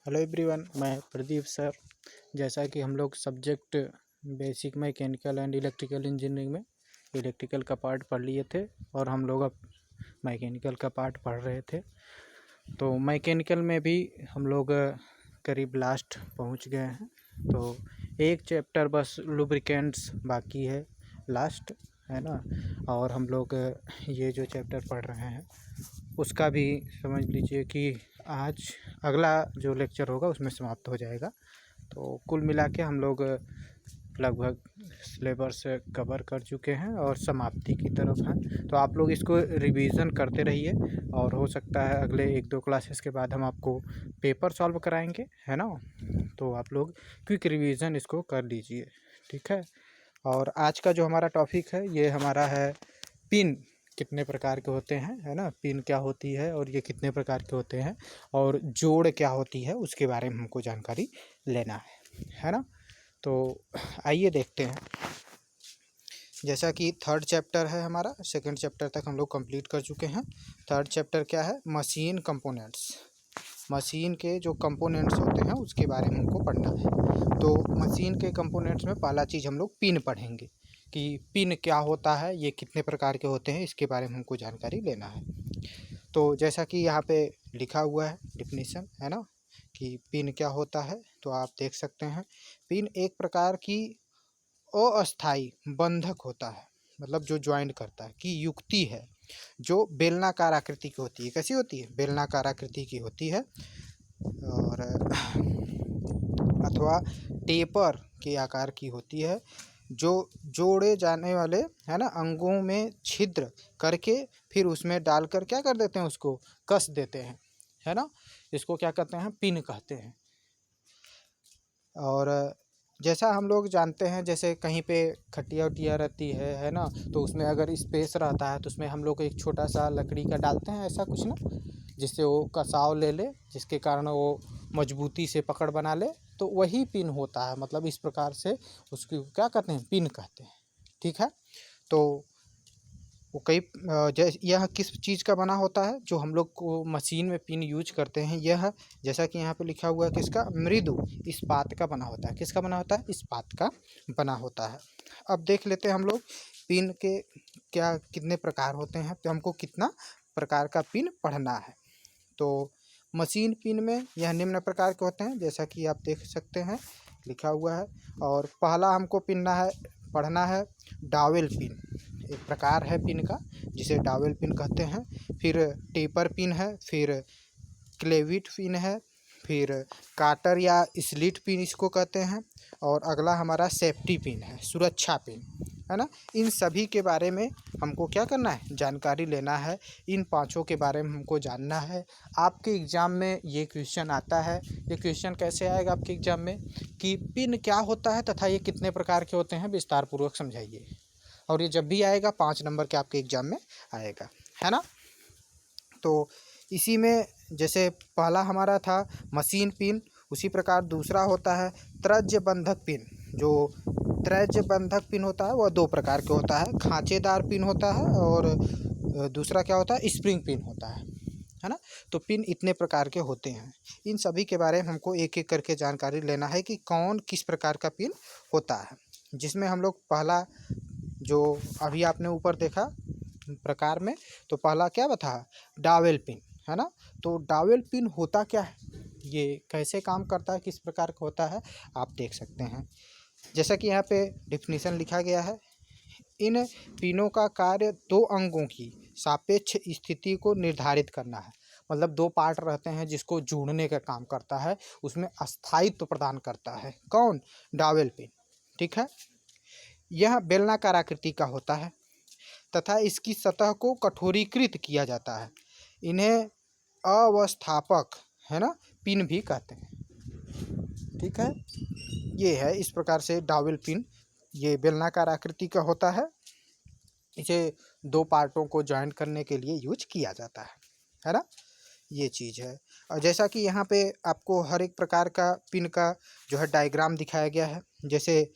Hello everyone, मैं Pradeep sir. जैसा कि हम लोग subject basic mechanical and electrical engineering में इलेक्ट्रिकल का पार्ट पढ़ लिए थे और हम लोग अब मैकेनिकल का पार्ट पढ़ रहे थे। तो मैकेनिकल में भी हम लोग करीब लास्ट पहुंच गए हैं। तो एक चैप्टर बस लुब्रिकेंट्स बाकी है, लास्ट है ना। और हम लोग ये जो चैप्टर पढ़ रहे हैं उसका भी समझ लीजिए कि आज अगला जो लेक्चर होगा उसमें समाप्त हो जाएगा। तो कुल मिला के हम लोग लगभग सिलेबस कवर कर चुके हैं और समाप्ति की तरफ हैं। तो आप लोग इसको रिवीजन करते रहिए और हो सकता है अगले 1-2 क्लासेस के बाद हम आपको पेपर सॉल्व कराएंगे, है ना। तो आप लोग क्विक रिवीजन इसको कर लीजिए, ठीक है। और आज का जो हमारा टॉपिक है ये हमारा है पिन कितने प्रकार के होते हैं, है ना। पिन क्या होती है और ये कितने प्रकार के होते हैं और जोड़ क्या होती है उसके बारे में हमको जानकारी लेना है ना। तो आइए देखते हैं। जैसा कि थर्ड चैप्टर है हमारा, सेकंड चैप्टर तक हम लोग कंप्लीट कर चुके हैं। थर्ड चैप्टर क्या है? Machine components. मशीन के जो कंपोनेंट्स होते हैं उसके बारे में हमको पढ़ना है। तो मशीन के कंपोनेंट्स में पहला चीज़ हम लोग पिन पढ़ेंगे कि पिन क्या होता है, ये कितने प्रकार के होते हैं, इसके बारे में हमको जानकारी लेना है। तो जैसा कि यहाँ पे लिखा हुआ है डिफिनीशन, है ना, कि पिन क्या होता है। तो आप देख सकते हैं पिन एक प्रकार की अस्थाई बंधक होता है, मतलब जो ज्वाइंट करता है, कि युक्ति है जो बेलनाकार आकृति की होती है। कैसी होती है? बेलनाकार आकृति की होती है और अथवा टेपर के आकार की होती है, जो जोड़े जाने वाले, है ना, अंगों में छिद्र करके फिर उसमें डालकर क्या कर देते हैं, उसको कस देते हैं, है ना। इसको क्या कहते हैं? पिन कहते हैं। और जैसा हम लोग जानते हैं, जैसे कहीं पे खटिया उटिया रहती है ना, तो उसमें अगर स्पेस रहता है तो उसमें हम लोग एक छोटा सा लकड़ी का डालते हैं, ऐसा कुछ ना, जिससे वो कसाव ले ले, जिसके कारण वो मजबूती से पकड़ बना ले। तो वही पिन होता है, मतलब इस प्रकार से उसको क्या कहते हैं? पिन कहते हैं, ठीक है। तो वो कई जैसे यह किस चीज़ का बना होता है जो हम लोग को मशीन में पिन यूज करते हैं? यह जैसा कि यहाँ पे लिखा हुआ है किसका? मृदु इस्पात का बना होता है। किसका बना होता है? इस्पात का बना होता है। अब देख लेते हैं हम लोग पिन के क्या कितने प्रकार होते हैं, तो हमको कितना प्रकार का पिन पढ़ना है। तो मशीन पिन में यह निम्न प्रकार के होते हैं, जैसा कि आप देख सकते हैं लिखा हुआ है। और पहला हमको पढ़ना है डावेल पिन। एक प्रकार है पिन का जिसे डावेल पिन कहते हैं। फिर टेपर पिन है, फिर क्लेविट पिन है, फिर काटर या स्लिट पिन इसको कहते हैं। और अगला हमारा सेफ्टी पिन है, सुरक्षा पिन, है ना। इन सभी के बारे में हमको क्या करना है? जानकारी लेना है। इन पांचों के बारे में हमको जानना है। आपके एग्ज़ाम में ये क्वेश्चन आता है। ये क्वेश्चन कैसे आएगा आपके एग्ज़ाम में कि पिन क्या होता है तथा ये कितने प्रकार के होते हैं, विस्तार पूर्वक समझाइए। और ये जब भी आएगा 5 नंबर के आपके एग्ज़ाम में आएगा, है ना। तो इसी में जैसे पहला हमारा था मशीन पिन, उसी प्रकार दूसरा होता है त्रज्य बंधक पिन। जो त्रज्य बंधक पिन होता है वह 2 प्रकार के होता है, खांचेदार पिन होता है और दूसरा क्या होता है? स्प्रिंग पिन होता है ना। तो पिन इतने प्रकार के होते हैं। इन सभी के बारे में हमको एक एक करके जानकारी लेना है कि कौन किस प्रकार का पिन होता है। जिसमें हम लोग पहला जो अभी आपने ऊपर देखा प्रकार में, तो पहला क्या बता? डावेल पिन, है ना। तो डावेल पिन होता क्या है, ये कैसे काम करता है, किस प्रकार का होता है, आप देख सकते हैं। जैसा कि यहाँ पे डिफिनीशन लिखा गया है, इन पिनों का कार्य 2 अंगों की सापेक्ष स्थिति को निर्धारित करना है। मतलब 2 पार्ट रहते हैं जिसको जोड़ने का काम करता है, उसमें अस्थायित्व प्रदान करता है। कौन? डावेल पिन, ठीक है। यह बेलनाकार आकृति का होता है तथा इसकी सतह को कठोरीकृत किया जाता है। इन्हें अवस्थापक, है ना, पिन भी कहते हैं, ठीक है। ये है इस प्रकार से डावेल पिन, ये बेलनाकार आकृति का होता है। इसे 2 पार्टों को जॉइंट करने के लिए यूज किया जाता है ना। ये चीज़ है। और जैसा कि यहाँ पे आपको हर एक प्रकार का पिन का जो है डायग्राम दिखाया गया है। जैसे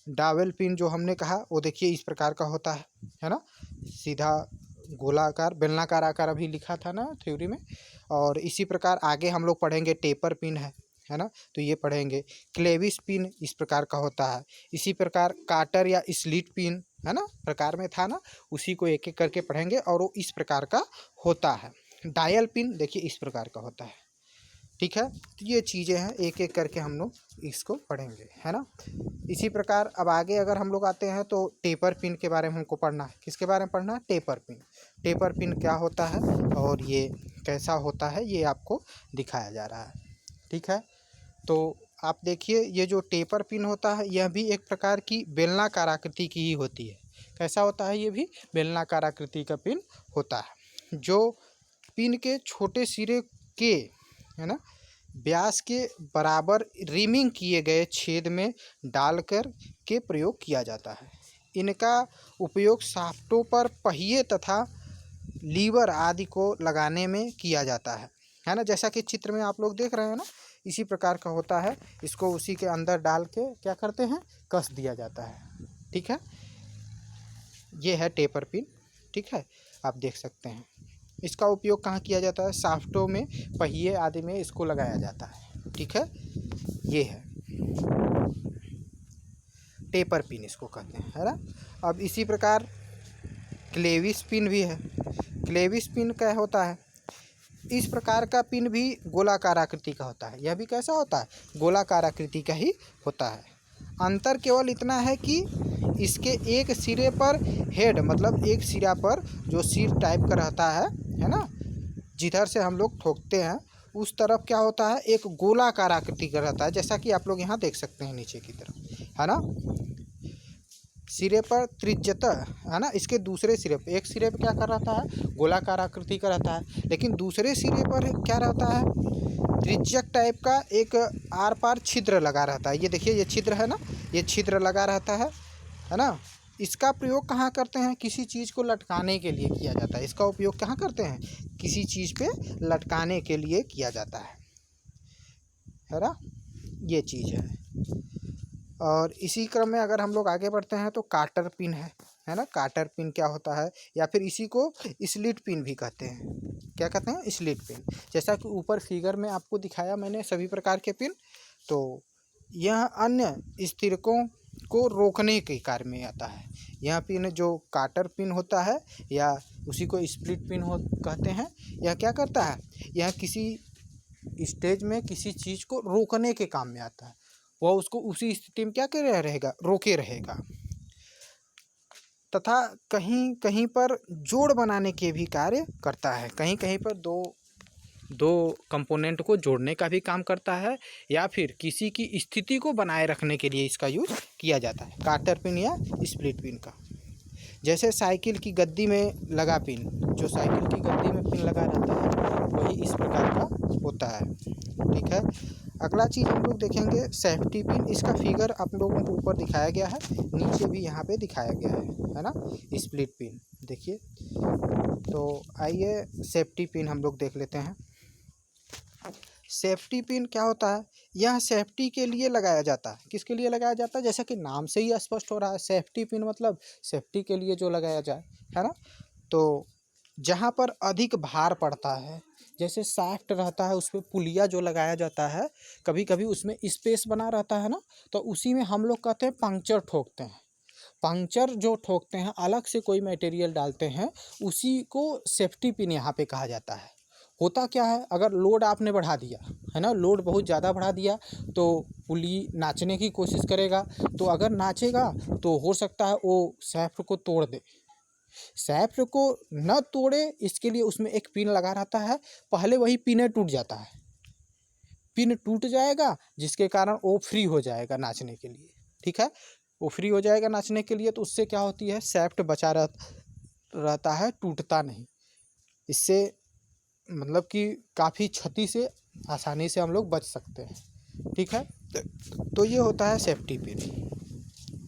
डावेल पिन जो हमने कहा वो देखिए इस प्रकार का होता है ना, सीधा गोलाकार बेलनाकार आकार अभी लिखा था ना थ्योरी में। और इसी प्रकार आगे हम लोग पढ़ेंगे टेपर पिन है। है ना, तो ये पढ़ेंगे। क्लेविस पिन इस प्रकार का होता है। इसी प्रकार काटर या स्लिट पिन, है ना, प्रकार में था ना, उसी को एक एक करके पढ़ेंगे और वो इस प्रकार का होता है। डायल पिन देखिए इस प्रकार का होता है, ठीक है। तो ये चीज़ें हैं, एक एक करके हम लोग इसको पढ़ेंगे, है ना। इसी प्रकार अब आगे अगर हम लोग आते हैं तो टेपर पिन के बारे में हमको पढ़ना है। किसके बारे में पढ़ना है? Taper pin. टेपर पिन क्या होता है और ये कैसा होता है, ये आपको दिखाया जा रहा है, ठीक है। तो आप देखिए, ये जो टेपर पिन होता है यह भी एक प्रकार की बेलनाकार आकृति की ही होती है। कैसा होता है? ये भी बेलनाकार आकृति का पिन होता है, जो पिन के छोटे सिरे के, है ना, व्यास के बराबर रिमिंग किए गए छेद में डालकर के प्रयोग किया जाता है। इनका उपयोग शाफ्टों पर पहिए तथा लीवर आदि को लगाने में किया जाता है ना। जैसा कि चित्र में आप लोग देख रहे हैं ना, इसी प्रकार का होता है। इसको उसी के अंदर डाल के क्या करते हैं? कस दिया जाता है, ठीक है। ये है टेपर पिन, ठीक है, आप देख सकते हैं। इसका उपयोग कहाँ किया जाता है? शाफ्टों में, पहिए आदि में इसको लगाया जाता है, ठीक है। ये है टेपर पिन, इसको कहते हैं, है ना। अब इसी प्रकार क्लेविस पिन भी है। क्लेविस पिन क्या होता है? इस प्रकार का पिन भी गोलाकार आकृति का होता है। यह भी कैसा होता है? गोलाकार आकृति का ही होता है। अंतर केवल इतना है कि इसके एक सिरे पर हेड, मतलब एक सिरा पर जो सिर टाइप का रहता है ना, जिधर से हम लोग ठोकते हैं उस तरफ क्या होता है? एक गोलाकार आकृति का रहता है, जैसा कि आप लोग यहाँ देख सकते हैं नीचे की तरफ, है ना। सिरे पर त्रिज्यतः, है ना, इसके दूसरे सिरे पर, एक सिरे पर क्या कर रहता है? गोलाकार आकृति का रहता है, लेकिन दूसरे सिरे पर क्या रहता है? त्रिज्यक टाइप का एक आर पार छिद्र लगा रहता है। ये देखिए, ये छिद्र है ना, ये छिद्र लगा रहता है ना। इसका प्रयोग कहाँ करते हैं? किसी चीज़ को लटकाने के लिए किया जाता है। इसका उपयोग कहाँ करते हैं? किसी चीज़ पे लटकाने के लिए किया जाता है ना। ये चीज़ है। और इसी क्रम में अगर हम लोग आगे बढ़ते हैं तो काटर पिन है ना। काटर पिन क्या होता है? या फिर इसी को स्लिट पिन भी कहते हैं। क्या कहते हैं? Slit pin. जैसा कि ऊपर फिगर में आपको दिखाया मैंने सभी प्रकार के पिन, तो यह अन्य स्थिरकों को रोकने के कार्य में आता है। यह पिन जो काटर पिन होता है या उसी को स्प्लिट पिन हो कहते हैं, यह क्या करता है? यह किसी स्टेज में किसी चीज़ को रोकने के काम में आता है। वह उसको उसी स्थिति में क्या कर रहेगा? रोके रहेगा। तथा कहीं कहीं पर जोड़ बनाने के भी कार्य करता है। कहीं कहीं पर दो कंपोनेंट को जोड़ने का भी काम करता है, या फिर किसी की स्थिति को बनाए रखने के लिए इसका यूज किया जाता है, काटर पिन या स्प्लिट पिन का। जैसे साइकिल की गद्दी में लगा पिन, जो साइकिल की गद्दी में पिन लगा रहता है वही इस प्रकार का होता है, ठीक है। अगला चीज़ हम लोग देखेंगे सेफ्टी पिन। इसका फिगर आप लोगों को ऊपर दिखाया गया है, नीचे भी यहाँ पे दिखाया गया है ना। स्प्लिट पिन देखिए। तो आइए सेफ्टी पिन हम लोग देख लेते हैं। सेफ्टी पिन क्या होता है? यह सेफ्टी के लिए लगाया जाता है। किसके लिए लगाया जाता है? जैसा कि नाम से ही स्पष्ट हो रहा है, सेफ्टी पिन मतलब सेफ्टी के लिए जो लगाया जाए, है ना। तो जहाँ पर अधिक भार पड़ता है, जैसे शाफ्ट रहता है उस पर पुलिया जो लगाया जाता है, कभी कभी उसमें स्पेस बना रहता है ना, तो उसी में हम लोग कहते हैं पंक्चर ठोकते हैं। पंक्चर जो ठोकते हैं, अलग से कोई मटेरियल डालते हैं, उसी को सेफ्टी पिन यहाँ पे कहा जाता है। होता क्या है? अगर लोड आपने बढ़ा दिया, है ना, लोड बहुत ज़्यादा बढ़ा दिया तो पुली नाचने की कोशिश करेगा, तो अगर नाचेगा तो हो सकता है वो शाफ्ट को तोड़ दे। शाफ्ट को न तोड़े इसके लिए उसमें एक पिन लगा रहता है, पहले वही पिन टूट जाता है। पिन टूट जाएगा जिसके कारण वो फ्री हो जाएगा नाचने के लिए, ठीक है। वो फ्री हो जाएगा नाचने के लिए, तो उससे क्या होती है? शाफ्ट बचा रहता है, टूटता नहीं। इससे मतलब कि काफ़ी क्षति से आसानी से हम लोग बच सकते हैं, ठीक है। तो ये होता है सेफ्टी पिन।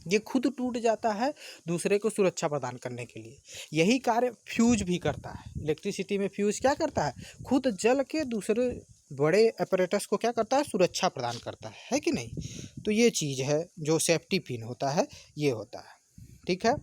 ये खुद टूट जाता है दूसरे को सुरक्षा प्रदान करने के लिए। यही कार्य फ्यूज भी करता है। इलेक्ट्रिसिटी में फ्यूज क्या करता है? खुद जल के दूसरे बड़े अपरेटस को क्या करता है? सुरक्षा प्रदान करता है कि नहीं। तो ये चीज़ है जो सेफ्टी पिन होता है, ये होता है, ठीक है।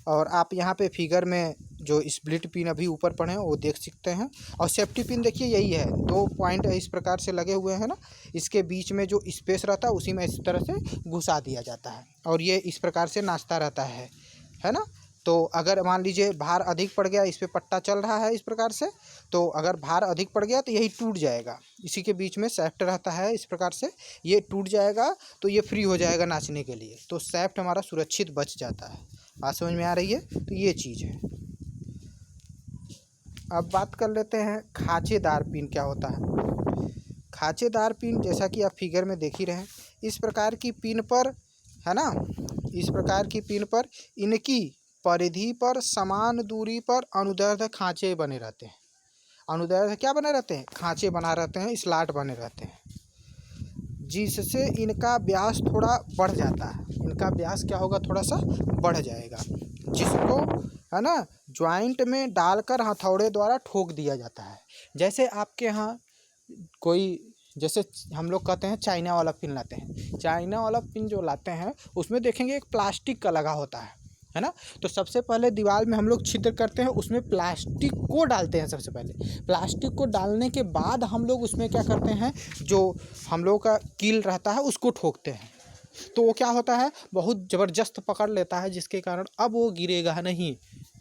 और आप यहाँ पे फिगर में जो स्प्लिट पिन अभी ऊपर पड़े हैं वो देख सकते हैं। और सेफ्टी पिन देखिए यही है, 2 पॉइंट इस प्रकार से लगे हुए हैं ना, इसके बीच में जो स्पेस रहता है उसी में इस तरह से घुसा दिया जाता है और ये इस प्रकार से नाचता रहता है ना। तो अगर मान लीजिए भार अधिक पड़ गया, इस पे पट्टा चल रहा है इस प्रकार से, तो अगर भार अधिक पड़ गया तो यही टूट जाएगा। इसी के बीच में सैफ्ट रहता है इस प्रकार से, ये टूट जाएगा तो ये फ्री हो जाएगा नाचने के लिए, तो सैफ्ट हमारा सुरक्षित बच जाता है। बात समझ में आ रही है? तो ये चीज़ है। अब बात कर लेते हैं खांचेदार पिन क्या होता है। खांचेदार पिन जैसा कि आप फिगर में देख ही रहे हैं, इस प्रकार की पिन पर है ना, इस प्रकार की पिन पर इनकी परिधि पर समान दूरी पर अनुदैर्ध्य खांचे बने रहते हैं। अनुदैर्ध्य क्या बने रहते हैं? खांचे बना रहते हैं, स्लॉट बने रहते हैं, जिससे इनका व्यास थोड़ा बढ़ जाता है। इनका व्यास क्या होगा? थोड़ा सा बढ़ जाएगा, जिसको है ना ज्वाइंट में डालकर हथौड़े द्वारा ठोक दिया जाता है। जैसे आपके यहाँ कोई, जैसे हम लोग कहते हैं चाइना वाला पिन लाते हैं, चाइना वाला पिन जो लाते हैं उसमें देखेंगे एक प्लास्टिक का लगा होता है ना। तो सबसे पहले दीवार में हम लोग छिद्र करते हैं, उसमें प्लास्टिक को डालते हैं। सबसे पहले प्लास्टिक को डालने के बाद हम लोग उसमें क्या करते हैं, जो हम लोग का कील रहता है उसको ठोकते हैं। तो वो क्या होता है, बहुत ज़बरदस्त पकड़ लेता है, जिसके कारण अब वो गिरेगा नहीं,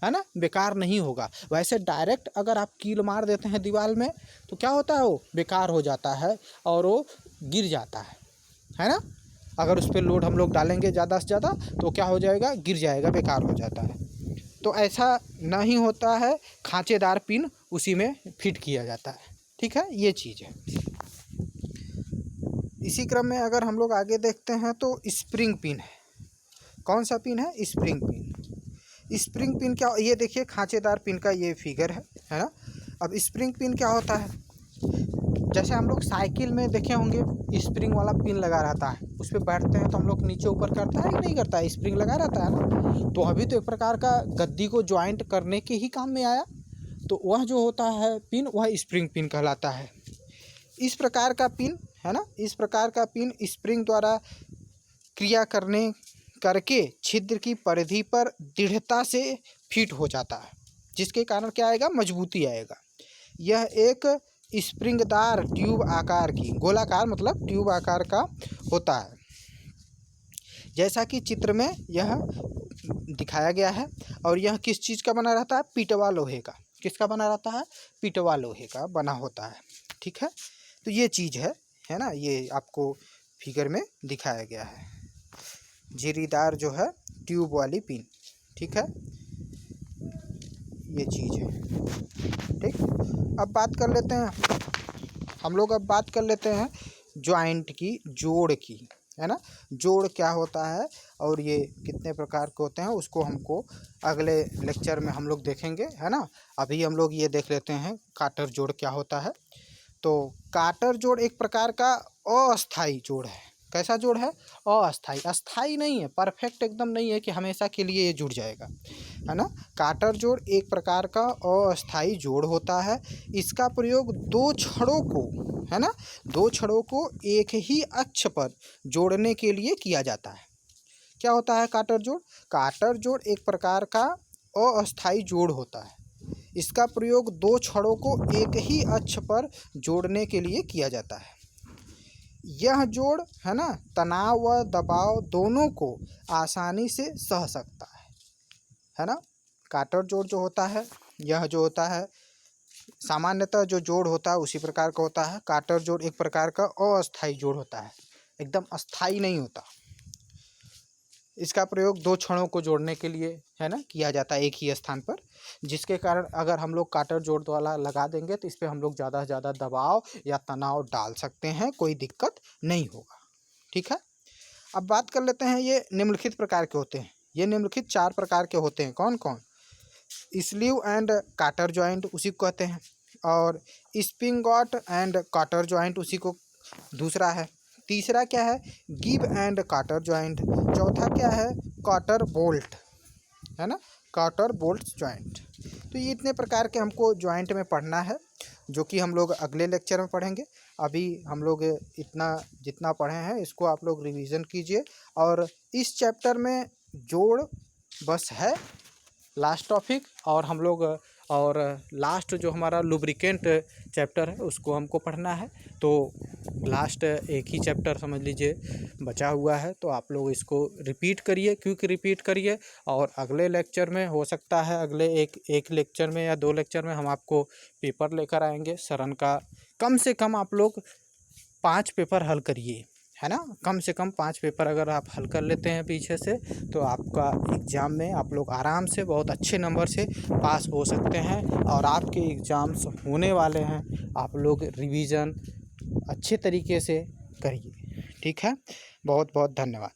है ना, बेकार नहीं होगा। वैसे डायरेक्ट अगर आप कील मार देते हैं दीवार में तो क्या होता है, वो बेकार हो जाता है और वो गिर जाता है ना। अगर उस पर लोड हम लोग डालेंगे ज़्यादा से ज़्यादा तो क्या हो जाएगा, गिर जाएगा, बेकार हो जाता है। तो ऐसा नहीं होता है, खांचेदार पिन उसी में फिट किया जाता है। ठीक है, ये चीज़ है। इसी क्रम में अगर हम लोग आगे देखते हैं तो स्प्रिंग पिन है। कौन सा पिन है? Spring pin. स्प्रिंग पिन क्या, ये देखिए खांचेदार पिन का ये फिगर है ना। अब स्प्रिंग पिन क्या होता है, जैसे हम लोग साइकिल में देखे होंगे स्प्रिंग वाला पिन लगा रहता है, उस पर बैठते हैं तो हम लोग नीचे ऊपर करता है कि नहीं करता है, स्प्रिंग लगा रहता है ना। तो अभी तो एक प्रकार का गद्दी को ज्वाइंट करने के ही काम में आया, तो वह जो होता है पिन, वह स्प्रिंग पिन कहलाता है। इस प्रकार का पिन है ना, इस प्रकार का पिन स्प्रिंग द्वारा क्रिया करके छिद्र की परिधि पर दृढ़ता से फिट हो जाता है, जिसके कारण क्या आएगा, मजबूती आएगा। यह एक स्प्रिंगदार ट्यूब आकार की, गोलाकार मतलब ट्यूब आकार का होता है, जैसा कि चित्र में यह दिखाया गया है। और यह किस चीज़ का बना रहता है? पिटवा लोहे का। किसका बना रहता है? पिटवा लोहे का बना होता है। ठीक है, तो ये चीज़ है ना, ये आपको फिगर में दिखाया गया है, झिरीदार जो है ट्यूब वाली पिन। ठीक है, ये चीज़ है। ठीक, अब बात कर लेते हैं हम लोग, अब बात कर लेते हैं ज्वाइंट की, जोड़ की, है ना। जोड़ क्या होता है और ये कितने प्रकार के होते हैं उसको हमको अगले लेक्चर में हम लोग देखेंगे, है ना। अभी हम लोग ये देख लेते हैं काटर जोड़ क्या होता है। तो काटर जोड़ एक प्रकार का अस्थाई जोड़ है। कैसा जोड़ है? अस्थाई। अस्थाई नहीं है, परफेक्ट एकदम नहीं है कि हमेशा के लिए ये जुड़ जाएगा, है ना। काटर जोड़ एक प्रकार का अस्थाई जोड़ होता है। इसका प्रयोग दो छड़ों को, है ना, दो छड़ों को एक ही अक्ष पर जोड़ने के लिए किया जाता है। क्या होता है काटर जोड़? काटर जोड़ एक प्रकार का अस्थाई जोड़ होता है। इसका प्रयोग दो छड़ों को एक ही अक्ष पर जोड़ने के लिए किया जाता है। यह जोड़, है ना, तनाव व दबाव दोनों को आसानी से सह सकता है ना। काटर जोड़ जो होता है, यह जो होता है सामान्यतः जो जोड़ होता है उसी प्रकार का होता है। काटर जोड़ एक प्रकार का अस्थाई जोड़ होता है, एकदम अस्थाई नहीं होता। इसका प्रयोग दो छड़ों को जोड़ने के लिए, है ना, किया जाता है एक ही स्थान पर, जिसके कारण अगर हम लोग काटर जोड़ वाला लगा देंगे तो इस पर हम लोग ज़्यादा से ज़्यादा दबाव या तनाव डाल सकते हैं, कोई दिक्कत नहीं होगा। ठीक है, अब बात कर लेते हैं, ये निम्नलिखित प्रकार के होते हैं। ये निम्नलिखित 4 प्रकार के होते हैं। कौन कौन? स्लीव एंड काटर जॉइंट उसी को कहते हैं, और स्प्रिंगॉट एंड काटर जॉइंट उसी को दूसरा है। तीसरा क्या है? Give and Carter joint. चौथा क्या है? काटर बोल्ट, है ना, काटर बोल्ट जॉइंट। तो ये इतने प्रकार के हमको जॉइंट में पढ़ना है, जो कि हम लोग अगले लेक्चर में पढ़ेंगे। अभी हम लोग इतना जितना पढ़े हैं इसको आप लोग रिवीजन कीजिए। और इस चैप्टर में जोड़ बस है, लास्ट टॉपिक, और हम लोग और लास्ट जो हमारा लुब्रिकेंट चैप्टर है उसको हमको पढ़ना है। तो लास्ट एक ही चैप्टर समझ लीजिए बचा हुआ है, तो आप लोग इसको रिपीट करिए, क्विक रिपीट करिए। और अगले लेक्चर में हो सकता है अगले एक लेक्चर में या 2 लेक्चर में हम आपको पेपर लेकर आएंगे सरन का। कम से कम आप लोग 5 पेपर हल करिए, है ना। कम से कम 5 पेपर अगर आप हल कर लेते हैं पीछे से, तो आपका एग्ज़ाम में आप लोग आराम से बहुत अच्छे नंबर से पास हो सकते हैं। और आपके एग्ज़ाम्स होने वाले हैं, आप लोग रिवीजन अच्छे तरीके से करिए। ठीक है, बहुत बहुत धन्यवाद।